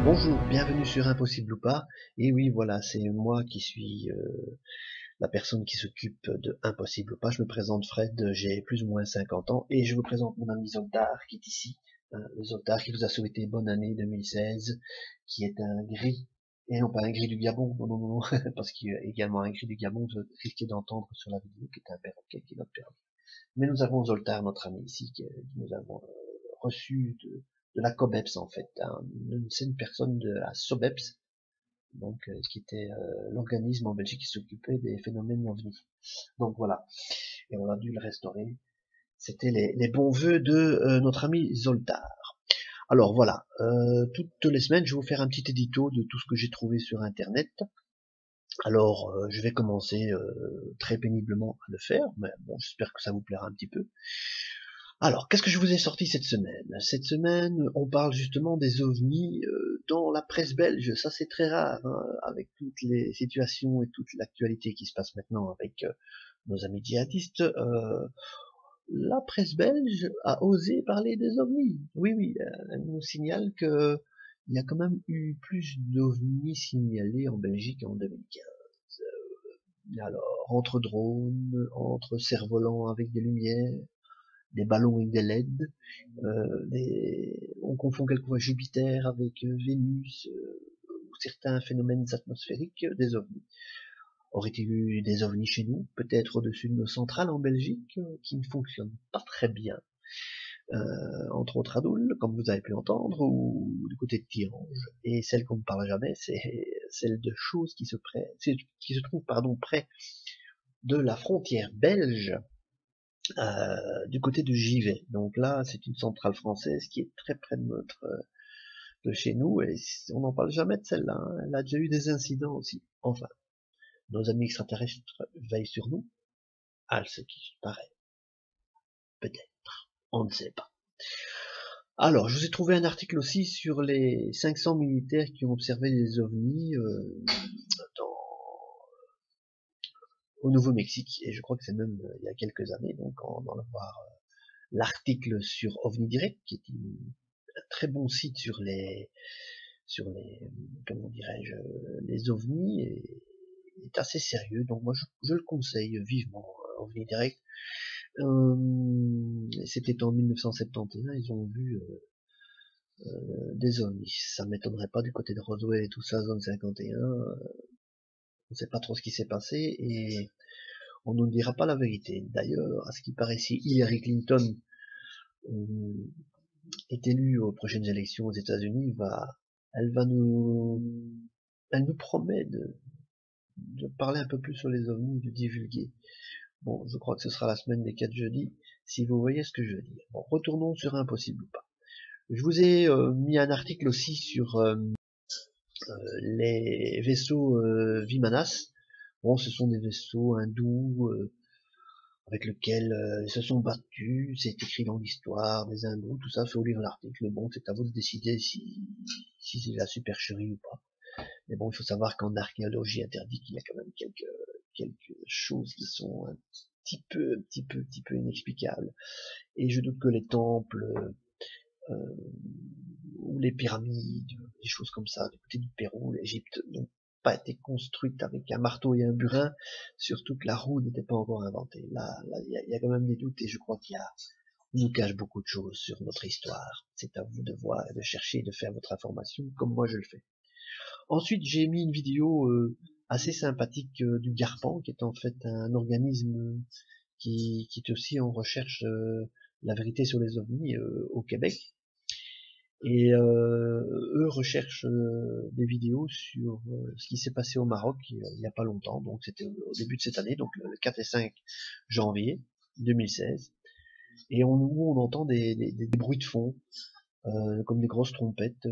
Bonjour, bienvenue sur Impossible ou pas. Et oui, voilà, c'est moi qui suis la personne qui s'occupe de Impossible ou pas. Je me présente Fred, j'ai plus ou moins 50 ans et je vous présente mon ami Zoltar qui est ici. Le Zoltar qui vous a souhaité bonne année 2016, qui est un gris, et non pas un gris du Gabon, non, non, non, parce qu'il y a également un gris du Gabon, vous risquez d'entendre sur la vidéo, qui est un perroquet, qui est notre perroquet. Mais nous avons Zoltar, notre ami ici, que nous avons reçu de la COBEPS en fait. C'est une personne de la SOBEPS, donc qui était l'organisme en Belgique qui s'occupait des phénomènes ovnis. Donc voilà, et on a dû le restaurer. C'était les bons vœux de notre ami Zoltar. Alors voilà, toutes les semaines, je vais vous faire un petit édito de tout ce que j'ai trouvé sur Internet. Alors, je vais commencer très péniblement à le faire, mais bon, j'espère que ça vous plaira un petit peu. Alors, qu'est-ce que je vous ai sorti cette semaine? Cette semaine, on parle justement des ovnis dans la presse belge. Ça, c'est très rare, hein, avec toutes les situations et toute l'actualité qui se passe maintenant avec nos amis djihadistes. La presse belge a osé parler des ovnis. Oui, oui, elle nous signale que il y a quand même eu plus d'ovnis signalés en Belgique en 2015. Alors, entre drones, entre cerfs-volants avec des lumières, des ballons avec des LED, on confond quelquefois Jupiter avec Vénus, ou certains phénomènes atmosphériques, des ovnis. Aurait-il eu des ovnis chez nous, peut-être au-dessus de nos centrales en Belgique, qui ne fonctionnent pas très bien, entre autres à Doul, comme vous avez pu entendre, ou du côté de Tihange. Et celle qu'on ne parle jamais, c'est celle de choses qui se trouvent près de la frontière belge, du côté de Givet. Donc là, c'est une centrale française qui est très près de chez nous, et on n'en parle jamais de celle-là, hein. Elle a déjà eu des incidents aussi. Enfin, nos amis extraterrestres veillent sur nous, à ce qui paraît. Peut-être. On ne sait pas. Alors, je vous ai trouvé un article aussi sur les 500 militaires qui ont observé des ovnis au Nouveau-Mexique, et je crois que c'est même il y a quelques années, donc on va voir l'article sur OVNI Direct, qui est un très bon site sur les comment dirais-je, les ovnis, et est assez sérieux, donc moi je le conseille vivement, OVNI Direct. C'était en 1971, ils ont vu des ovnis. Ça m'étonnerait pas du côté de Roswell et tout ça, zone 51. On sait pas trop ce qui s'est passé et on ne nous dira pas la vérité. D'ailleurs, à ce qui paraît, si Hillary Clinton est élue aux prochaines élections aux États-Unis, elle nous promet de parler un peu plus sur les ovnis, de divulguer. Bon, je crois que ce sera la semaine des 4 jeudis, si vous voyez ce que je veux dire. Bon, retournons sur Impossible ou pas. Je vous ai mis un article aussi sur les vaisseaux Vimanas. Bon, ce sont des vaisseaux hindous avec lesquels ils se sont battus. C'est écrit dans l'histoire des hindous, tout ça. Faut lire l'article. Bon, c'est à vous de décider si c'est la supercherie ou pas. Mais bon, il faut savoir qu'en archéologie interdite, il y a quand même quelques choses qui sont un petit peu inexplicables. Et je doute que les temples ou les pyramides, des choses comme ça, du côté du Pérou, l'Égypte, n'ont pas été construites avec un marteau et un burin, surtout que la roue n'était pas encore inventée. Là, il y a quand même des doutes, et je crois on nous cache beaucoup de choses sur notre histoire. C'est à vous de voir et de chercher et de faire votre information, comme moi je le fais. Ensuite, j'ai mis une vidéo assez sympathique du GARPAN, qui est en fait un organisme qui est aussi en recherche la vérité sur les ovnis au Québec. Et eux recherchent des vidéos sur ce qui s'est passé au Maroc il n'y a pas longtemps, donc c'était au début de cette année, donc le 4 et 5 janvier 2016, et où on entend des bruits de fond, comme des grosses trompettes,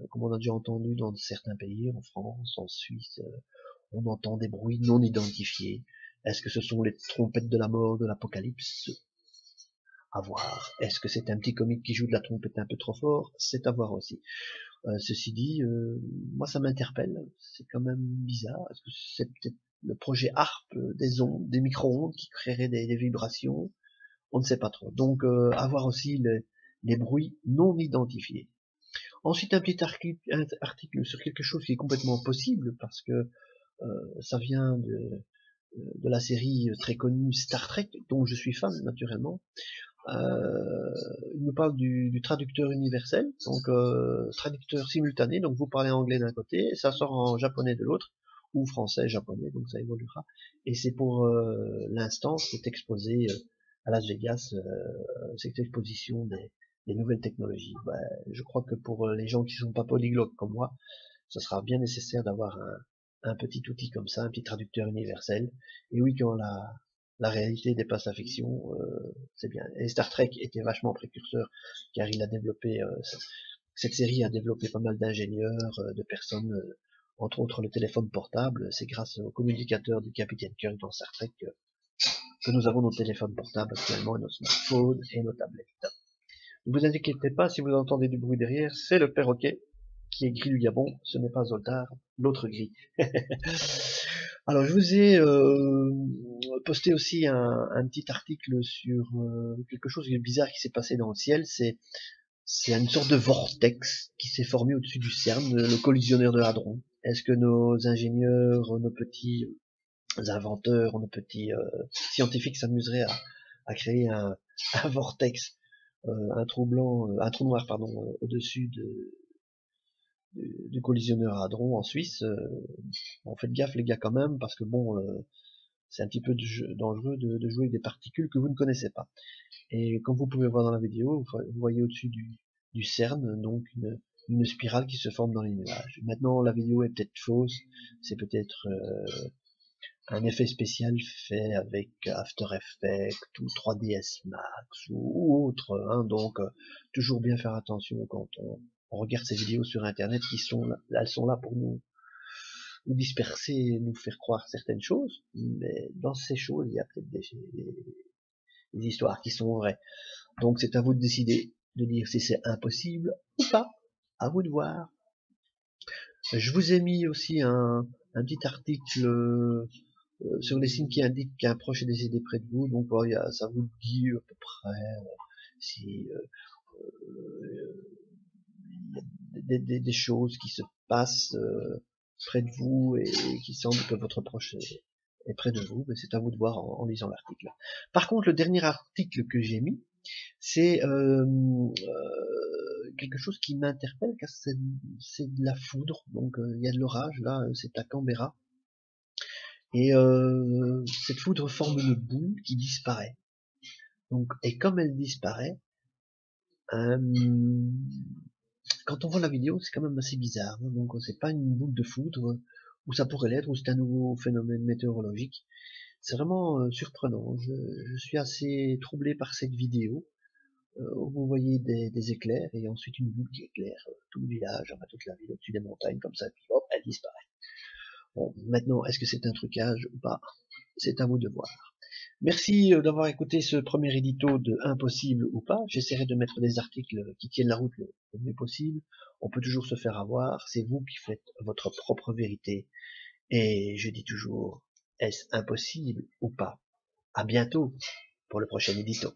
comme on a déjà entendu dans certains pays, en France, en Suisse, on entend des bruits non identifiés. Est-ce que ce sont les trompettes de la mort, de l'apocalypse? À voir. Est-ce que c'est un petit comique qui joue de la trompette un peu trop fort? C'est à voir aussi. Ceci dit, moi ça m'interpelle, c'est quand même bizarre. Est-ce que c'est peut-être le projet HARP des ondes, des micro-ondes qui créerait des vibrations? On ne sait pas trop. Donc à voir aussi les bruits non identifiés. Ensuite, un petit article sur quelque chose qui est complètement possible, parce que ça vient de la série très connue Star Trek, dont je suis fan naturellement. Il nous parle du traducteur universel, donc traducteur simultané, donc vous parlez anglais d'un côté, ça sort en japonais de l'autre, ou français, japonais, donc ça évoluera. Et c'est pour l'instant, c'est exposé à Las Vegas, cette exposition des nouvelles technologies. Ben, je crois que pour les gens qui sont pas polyglottes comme moi, ce sera bien nécessaire d'avoir un petit outil comme ça, un petit traducteur universel. Et oui, quand la réalité dépasse la fiction, c'est bien. Et Star Trek était vachement précurseur, car il a développé, cette série a développé pas mal d'ingénieurs, de personnes, entre autres le téléphone portable. C'est grâce au communicateur du capitaine Kirk dans Star Trek que nous avons nos téléphones portables actuellement, et nos smartphones et nos tablettes. Ne vous inquiétez pas si vous entendez du bruit derrière, c'est le perroquet qui est gris du Gabon, ce n'est pas Zoltar, l'autre gris. Alors je vous ai posté aussi un petit article sur quelque chose de bizarre qui s'est passé dans le ciel. C'est une sorte de vortex qui s'est formé au-dessus du CERN, le collisionneur de hadrons. Est-ce que nos ingénieurs, nos petits inventeurs, nos petits scientifiques s'amuseraient à créer un vortex, un trou blanc, un trou noir pardon, au-dessus du collisionneur à hadrons en Suisse? Bon, faites gaffe les gars quand même, parce que bon, c'est un petit peu dangereux de jouer avec des particules que vous ne connaissez pas. Et comme vous pouvez voir dans la vidéo, vous voyez au-dessus du CERN donc une spirale qui se forme dans les nuages. Maintenant la vidéo est peut-être fausse, c'est peut-être un effet spécial fait avec After Effects ou 3ds Max ou autre, hein, donc toujours bien faire attention quand on regarde ces vidéos sur internet elles sont là pour nous disperser et nous faire croire certaines choses, mais dans ces choses il y a peut-être des histoires qui sont vraies. Donc c'est à vous de décider, de dire si c'est impossible ou pas, à vous de voir. Je vous ai mis aussi un petit article sur les signes qui indiquent qu'un proche est décédé près de vous, donc voilà, ça vous dit à peu près si des choses qui se passent près de vous et qui semble que votre proche est près de vous, mais c'est à vous de voir en lisant l'article. Par contre, le dernier article que j'ai mis, c'est quelque chose qui m'interpelle, car c'est de la foudre, donc il y a de l'orage, là, c'est à Canberra, et cette foudre forme une boule qui disparaît. Donc, et comme elle disparaît, quand on voit la vidéo, c'est quand même assez bizarre. Hein. Donc, c'est pas une boule de foudre, ou ça pourrait l'être, ou c'est un nouveau phénomène météorologique. C'est vraiment surprenant. Je suis assez troublé par cette vidéo. Vous voyez des éclairs, et ensuite une boule qui éclaire tout le village, enfin toute la ville au-dessus des montagnes, comme ça, puis hop, elle disparaît. Bon, maintenant, est-ce que c'est un trucage ou pas? C'est à vous de voir. Merci d'avoir écouté ce premier édito de Impossible ou pas. J'essaierai de mettre des articles qui tiennent la route le mieux possible. On peut toujours se faire avoir. C'est vous qui faites votre propre vérité. Et je dis toujours, est-ce impossible ou pas? À bientôt pour le prochain édito.